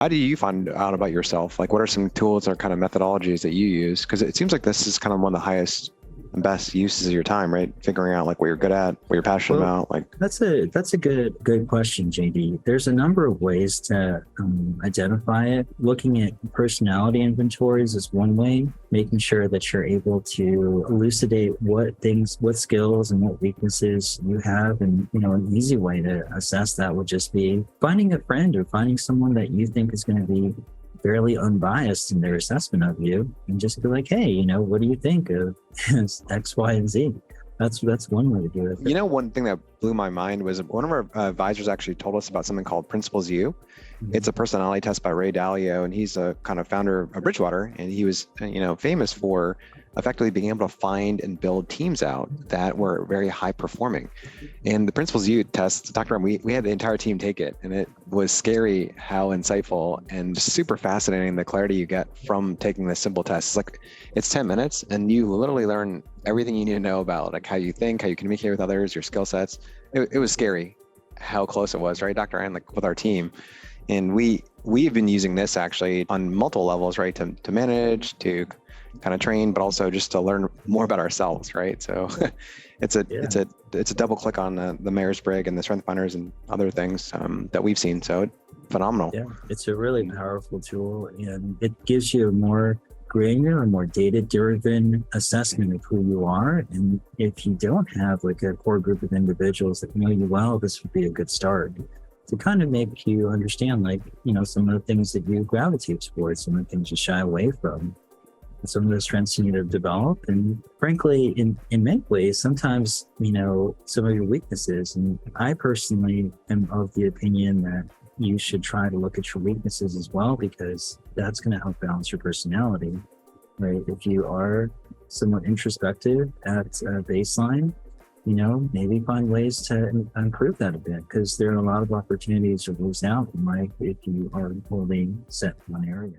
How do you find out about yourself? Like, what are some tools or kind of methodologies that you use? Because it seems like this is kind of one of the highest and best uses of your time, right? Figuring out like what you're good at, what you're passionate Well, about. Like, that's a good question, JD. There's a number of ways to identify it. Looking at personality inventories is one way. Making sure that you're able to elucidate what skills and what weaknesses you have, and an easy way to assess that would just be finding a friend or finding someone that you think is going to be fairly unbiased in their assessment of you, and just be like, hey, what do you think of X, Y, and Z? That's one way to do it. one thing that blew my mind was one of our advisors actually told us about something called Principles U. It's a personality test by Ray Dalio, and he's a kind of founder of Bridgewater, and he was, famous for effectively being able to find and build teams out that were very high performing. And the Principles U test, Dr. Ram, we had the entire team take it, and it was scary how insightful and just super fascinating the clarity you get from taking this simple test. It's 10 minutes, and you literally learn everything you need to know about like how you think, how you communicate with others, your skill sets. It was scary how close it was, right, Dr. Ryan, like with our team. And we've been using this actually on multiple levels, right, to manage, to kind of train, but also just to learn more about ourselves, right? So it's a double click on the Myers-Briggs and the Strength Finders and other things that we've seen. So phenomenal. Yeah, it's a really powerful tool, and it gives you a more granular, more data-driven assessment of who you are. And if you don't have like a core group of individuals that know you well, this would be a good start to kind of make you understand, like, some of the things that you gravitate towards, some of the things you shy away from, some of the strengths you need to develop. And frankly, in many ways, sometimes, some of your weaknesses. And I personally am of the opinion that you should try to look at your weaknesses as well, because that's going to help balance your personality, right? If you are somewhat introspective at baseline, maybe find ways to improve that a bit, because there are a lot of opportunities to lose out in life if you are only set in one area.